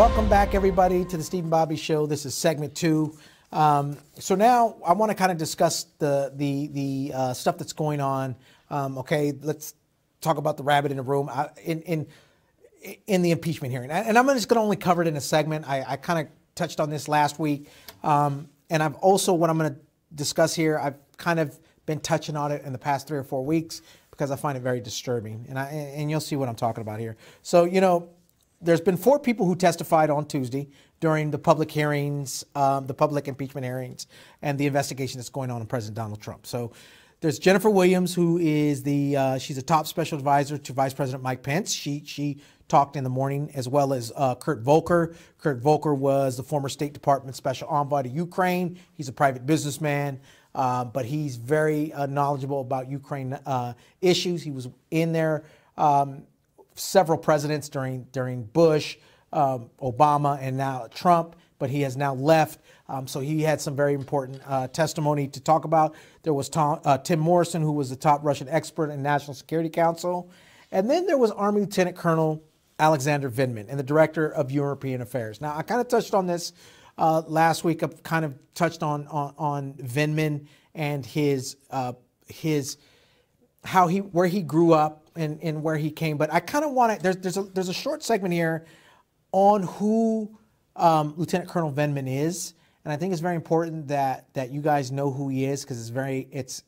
Welcome back, everybody, to the Steve and Bobby Show. This is segment 2. So now I want to kind of discuss the stuff that's going on. Okay, let's talk about the rabbit in the room in the impeachment hearing. And I'm just going to only cover it in a segment. I kind of touched on this last week. And I've also, what I'm going to discuss here, I've kind of been touching on it in the past 3 or 4 weeks because I find it very disturbing. And you'll see what I'm talking about here. So, you know, there's been 4 people who testified on Tuesday during the public hearings, the public impeachment hearings, and the investigation that's going on President Donald Trump. So there's Jennifer Williams, who is she's a top special advisor to Vice President Mike Pence. She talked in the morning, as well as Kurt Volker. Kurt Volker was the former State Department special envoy to Ukraine. He's a private businessman, but he's very knowledgeable about Ukraine issues. He was in there several presidents during Bush, Obama, and now Trump, but he has now left. So he had some very important testimony to talk about. There was Tim Morrison, who was the top Russian expert in National Security Council. And then there was Army Lieutenant Colonel Alexander Vindman, and the Director of European Affairs. Now, I kind of touched on this last week. I've kind of touched on Vindman and where he grew up and where he came. But I kind of want to, there's a short segment here on who Lieutenant Colonel Vindman is. And I think it's very important that you guys know who he is, because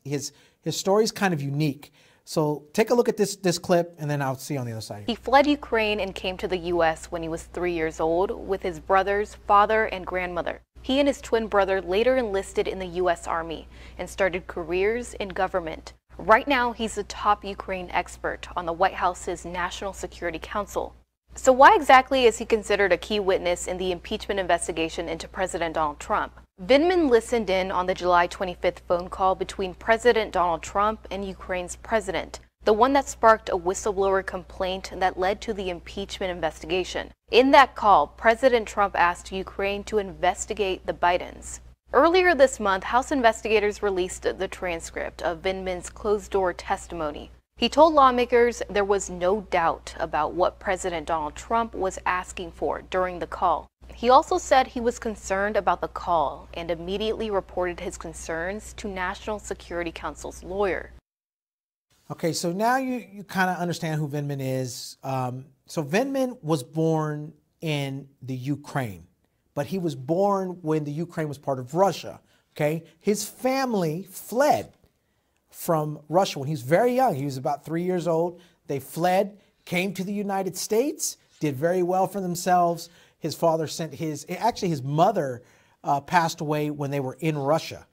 his story is kind of unique. So take a look at this clip, and then I'll see you on the other side. He fled Ukraine and came to the U.S. when he was 3 years old with his brothers, father, and grandmother. He and his twin brother later enlisted in the U.S. Army and started careers in government. Right now, he's the top Ukraine expert on the White House's National Security Council. So why exactly is he considered a key witness in the impeachment investigation into President Donald Trump? Vindman listened in on the July 25th phone call between President Donald Trump and Ukraine's president, the one that sparked a whistleblower complaint that led to the impeachment investigation. In that call, President Trump asked Ukraine to investigate the Bidens. Earlier this month, House investigators released the transcript of Vindman's closed-door testimony. He told lawmakers there was no doubt about what President Donald Trump was asking for during the call. He also said he was concerned about the call and immediately reported his concerns to National Security Council's lawyer. Okay, so now you kind of understand who Vindman is. So Vindman was born in the Ukraine, but he was born when the Ukraine was part of Russia. Okay, his family fled from Russia when he was very young. He was about 3 years old. They fled, came to the United States, did very well for themselves. His father sent his mother passed away when they were in Russia.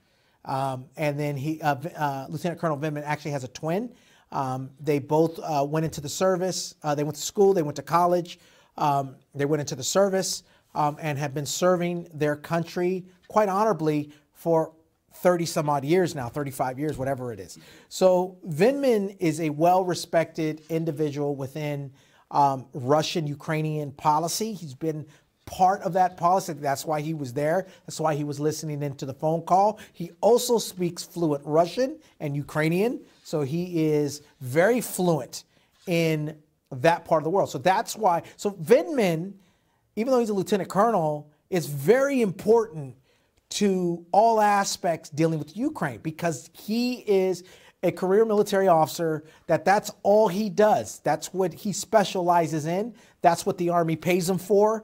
And then Lieutenant Colonel Vindman actually has a twin. They both went into the service. They went to school, they went to college. They went into the service and have been serving their country quite honorably for 30 some odd years now, 35 years, whatever it is. So Vindman is a well-respected individual within Russian-Ukrainian policy. He's been part of that policy. That's why he was there. That's why he was listening into the phone call. He also speaks fluent Russian and Ukrainian. So he is very fluent in that part of the world. So that's why. So Vindman, even though he's a lieutenant colonel, is very important to all aspects dealing with Ukraine, because he is a career military officer. That's all he does. That's what he specializes in. That's what the Army pays him for.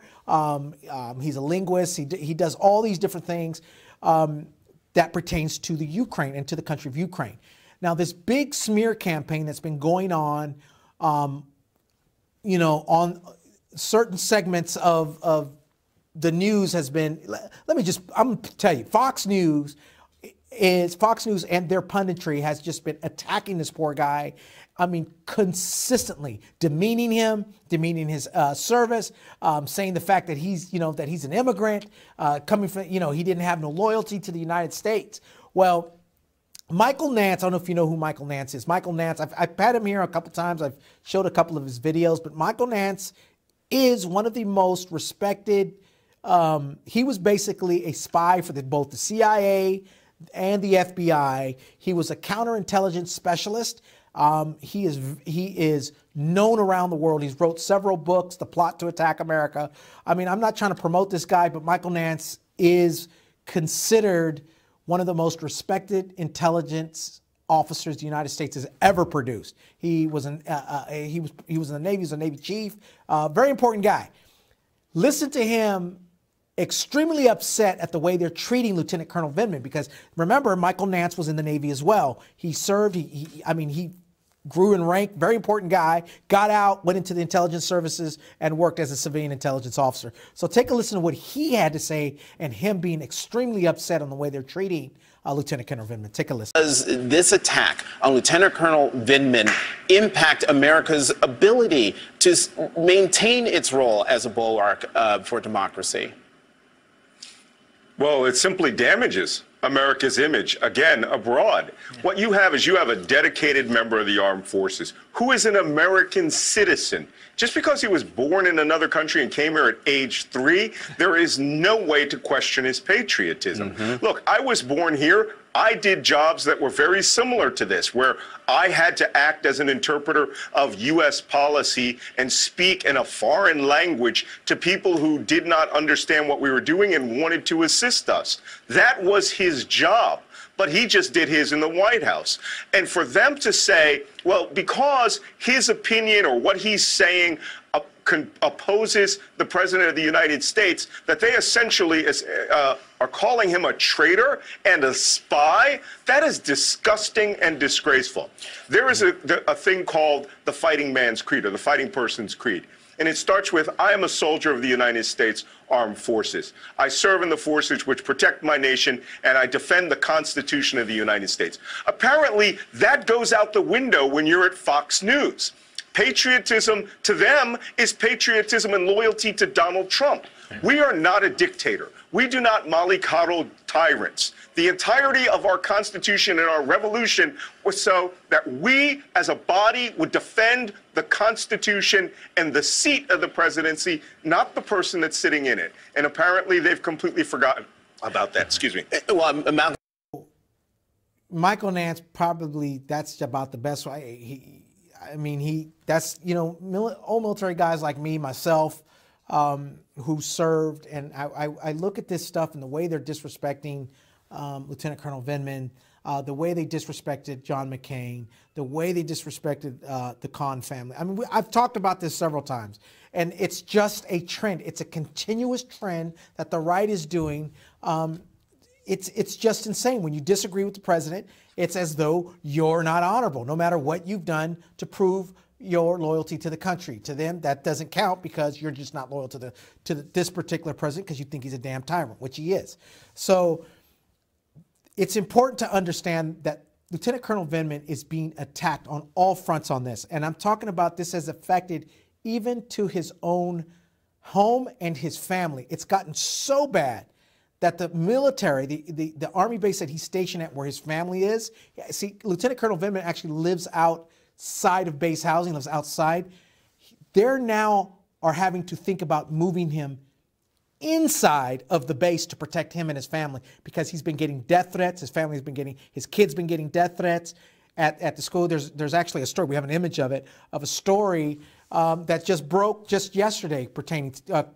He's a linguist. He does all these different things that pertains to the Ukraine and to the country of Ukraine. Now, this big smear campaign that's been going on, on certain segments of the news has been, I'm going to tell you, Fox News and their punditry has just been attacking this poor guy. I mean, consistently demeaning him, demeaning his service, saying the fact that he's an immigrant, coming from, he didn't have no loyalty to the United States. Well, Michael Nance, I don't know if you know who Michael Nance is. Michael Nance, I've had him here a couple times. I've showed a couple of his videos, but Michael Nance is one of the most respected. He was basically a spy for both the CIA and the FBI. He was a counterintelligence specialist. He is known around the world. He's wrote several books, The Plot to Attack America. I mean, I'm not trying to promote this guy, but Michael Nance is considered one of the most respected intelligence officers the United States has ever produced. He was in the Navy. He was a Navy chief. Very important guy. Listen to him. Extremely upset at the way they're treating Lieutenant Colonel Vindman, because remember, Michael Nance was in the Navy as well. He served. He grew in rank. Very important guy. Got out, went into the intelligence services, and worked as a civilian intelligence officer. So take a listen to what he had to say, and him being extremely upset on the way they're treating Lieutenant Colonel Vindman. Take a listen. Does this attack on Lieutenant Colonel Vindman impact America's ability to maintain its role as a bulwark for democracy? Well, it simply damages America's image, again, abroad. What you have is a dedicated member of the armed forces who is an American citizen. Just because he was born in another country and came here at age 3, there is no way to question his patriotism. Look, I was born here. I did jobs that were very similar to this, where I had to act as an interpreter of U.S. policy and speak in a foreign language to people who did not understand what we were doing and wanted to assist us. That was his job. But he just did his in the White House. And for them to say, well, because his opinion or what he's saying opposes the President of the United States, that they essentially are calling him a traitor and a spy, that is disgusting and disgraceful. There is a thing called the fighting man's creed, or the fighting person's creed. And it starts with, I am a soldier of the United States Armed Forces. I serve in the forces which protect my nation, and I defend the Constitution of the United States. Apparently, that goes out the window when you're at Fox News. Patriotism to them is patriotism and loyalty to Donald Trump. We are not a dictator. We do not mollycoddle tyrants. The entirety of our Constitution and our revolution was so that we as a body would defend the Constitution and the seat of the presidency, not the person that's sitting in it. And apparently they've completely forgotten about that. Excuse me. Well, Michael Nance, probably that's about the best way. That's, old military guys like me, myself, who served, and I look at this stuff and the way they're disrespecting Lieutenant Colonel Vindman, the way they disrespected John McCain, the way they disrespected the Khan family. I mean, I've talked about this several times, and it's just a trend. It's a continuous trend that the right is doing. It's just insane. When you disagree with the president, it's as though you're not honorable, no matter what you've done to prove your loyalty to the country. To them, that doesn't count because you're just not loyal to this particular president because you think he's a damn tyrant, which he is. So it's important to understand that Lieutenant Colonel Vindman is being attacked on all fronts on this. And I'm talking about this has affected even to his own home and his family. It's gotten so bad that the military, the Army base that he's stationed at where his family is, see, Lieutenant Colonel Vindman actually lives outside of base housing, lives outside. They're now are having to think about moving him inside of the base to protect him and his family because he's been getting death threats. His family's been getting, his kids been getting death threats at the school. There's actually a story, we have an image of it, of a story that just broke just yesterday pertaining to,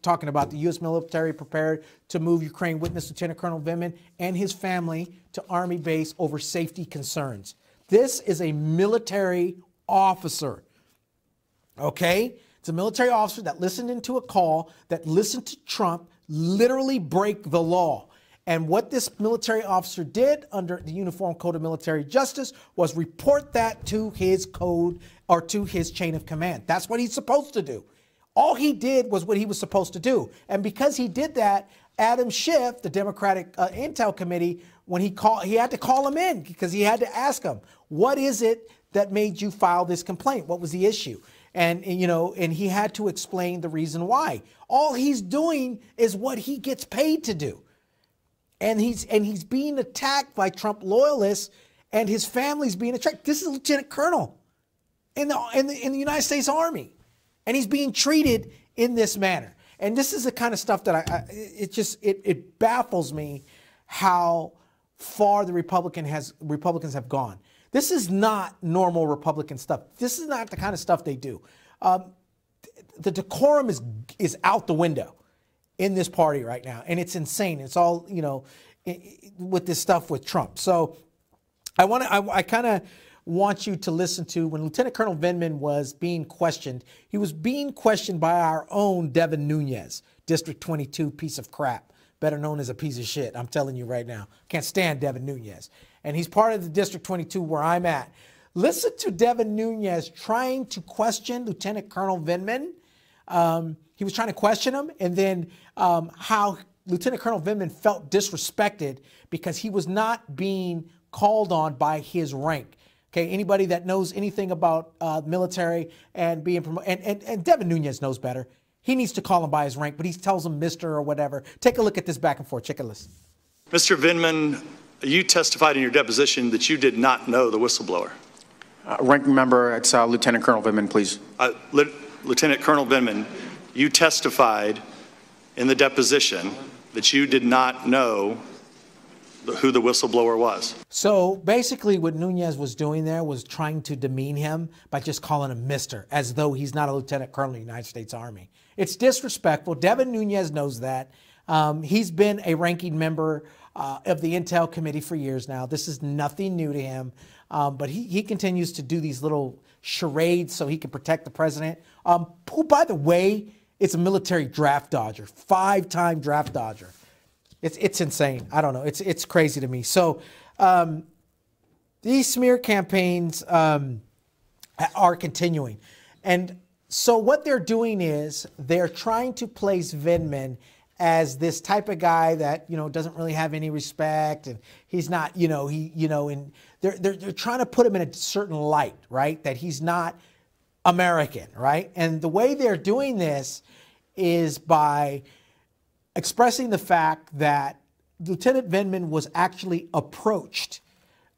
talking about the U.S. military prepared to move Ukraine witness Lieutenant Colonel Vindman and his family to Army base over safety concerns. This is a military officer, okay? It's a military officer that listened into a call, that listened to Trump literally break the law. And what this military officer did under the Uniform Code of Military Justice was report that to his code or to his chain of command. That's what he's supposed to do. All he did was what he was supposed to do. And because he did that, Adam Schiff, the Democratic Intel Committee, when he had to call him in because he had to ask him, what is it that made you file this complaint? What was the issue? And he had to explain the reason why. All he's doing is what he gets paid to do. And he's being attacked by Trump loyalists, and his family's being attacked. This is a lieutenant colonel in the United States Army, and he's being treated in this manner. And this is the kind of stuff that it baffles me how far the Republicans have gone. This is not normal Republican stuff. This is not the kind of stuff they do. The decorum is out the window in this party right now, and it's insane. It's all, you know, with this stuff with Trump. So I kind of want you to listen to when Lieutenant Colonel Vindman was being questioned. He was being questioned by our own Devin Nunes, District 22 piece of crap, better known as a piece of shit. I'm telling you right now. Can't stand Devin Nunes. And he's part of the District 22 where I'm at. Listen to Devin Nunes trying to question Lieutenant Colonel Vindman. He was trying to question him, and then how Lieutenant Colonel Vindman felt disrespected because he was not being called on by his rank. Okay, anybody that knows anything about military and being promoted, and Devin Nunes knows better. He needs to call him by his rank, but he tells him Mr. or whatever. Take a look at this back and forth. Check a listen. Mr. Vindman, you testified in your deposition that you did not know the whistleblower. Ranking member, it's Lieutenant Colonel Vindman, please. Lieutenant Colonel Vindman, you testified in the deposition that you did not know who the whistleblower was. So basically what Nunes was doing there was trying to demean him by just calling him Mr., as though he's not a lieutenant colonel of the United States Army. It's disrespectful. Devin Nunes knows that. He's been a ranking member of the Intel Committee for years now. This is nothing new to him, but he continues to do these little charades so he can protect the president, who, by the way, is a military draft dodger, 5-time draft dodger. It's insane. I don't know. It's crazy to me. So these smear campaigns are continuing. And so what they're doing is they're trying to place Vindman as this type of guy that, you know, doesn't really have any respect, and he's not, and they're trying to put him in a certain light, right? That he's not American, right? And the way they're doing this is by expressing the fact that Lieutenant Vindman was actually approached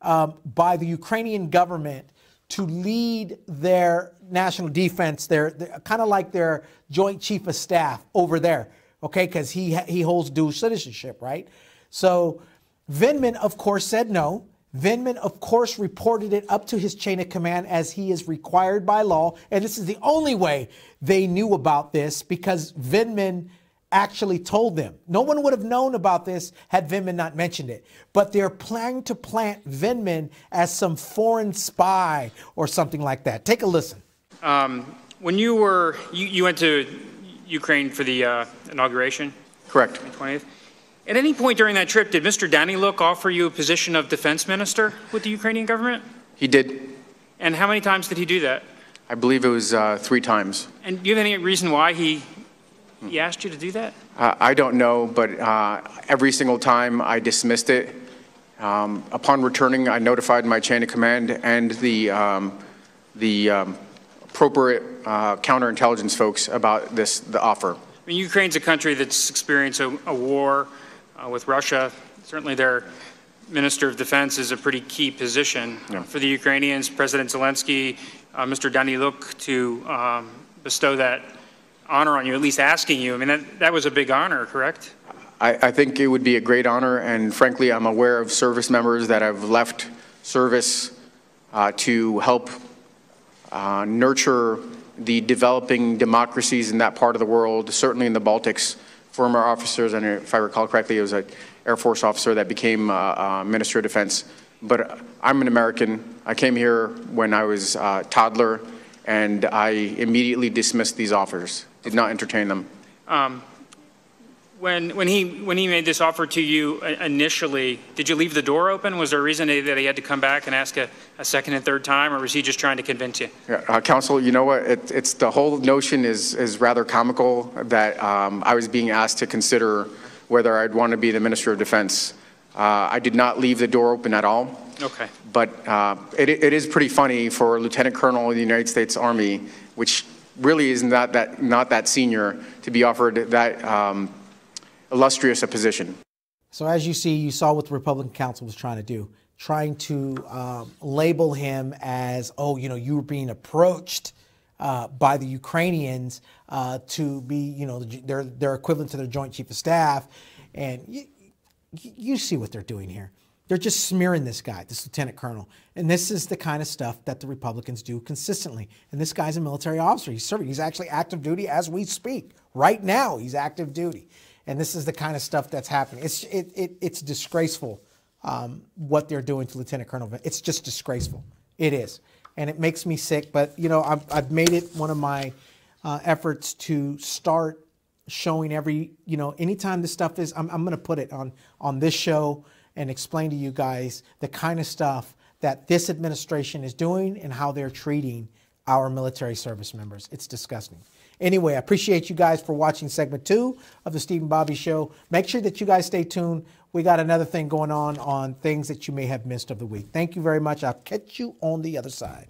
by the Ukrainian government to lead their national defense, they're kind of like their joint chief of staff over there, okay, because he holds dual citizenship, right? So Vindman, of course, said no. Vindman, of course, reported it up to his chain of command as he is required by law, and this is the only way they knew about this, because Vindman actually told them. No one would have known about this had Vindman not mentioned it. But they're planning to plant Vindman as some foreign spy or something like that. Take a listen. When you went to Ukraine for the inauguration? Correct. 20th. At any point during that trip, did Mr. Daniluk offer you a position of defense minister with the Ukrainian government? He did. And how many times did he do that? I believe it was 3 times. And do you have any reason why he asked you to do that? I don't know, but every single time I dismissed it. Upon returning, I notified my chain of command and the appropriate counterintelligence folks about the offer. I mean, Ukraine's a country that's experienced a war with Russia. Certainly their Minister of Defense is a pretty key position for the Ukrainians. President Zelensky, Mr. Daniluk, to bestow that honor on you, at least asking you. I mean, that was a big honor, correct? I think it would be a great honor, and frankly, I'm aware of service members that have left service to help nurture the developing democracies in that part of the world, certainly in the Baltics. Former officers, and if I recall correctly, it was an Air Force officer that became Minister of Defense. But I'm an American. I came here when I was a toddler, and I immediately dismissed these offers, did not entertain them. When he made this offer to you initially, did you leave the door open? Was there a reason that he had to come back and ask a second and third time, or was he just trying to convince you? Yeah, Counsel, you know what? It's the whole notion is rather comical that I was being asked to consider whether I'd want to be the Minister of Defense. I did not leave the door open at all. Okay. But it is pretty funny for a Lieutenant Colonel of the United States Army, which really is not that senior, to be offered that illustrious a position. So as you saw what the Republican counsel was trying to do, trying to label him as, oh, you were being approached by the Ukrainians to be, their equivalent to their Joint Chief of Staff. And you see what they're doing here. They're just smearing this guy, this lieutenant colonel. And this is the kind of stuff that the Republicans do consistently. And this guy's a military officer. He's serving. He's actually active duty as we speak. Right now, he's active duty. And this is the kind of stuff that's happening. It's disgraceful what they're doing to Lieutenant Colonel Vindman. It's just disgraceful. It is. And it makes me sick. But, you know, I've made it one of my efforts to start showing anytime this stuff is, I'm going to put it on this show and explain to you guys the kind of stuff that this administration is doing and how they're treating our military service members. It's disgusting. Anyway, I appreciate you guys for watching segment 2 of the Steve and Bobby Show. Make sure that you guys stay tuned. We got another thing going on things that you may have missed of the week. Thank you very much. I'll catch you on the other side.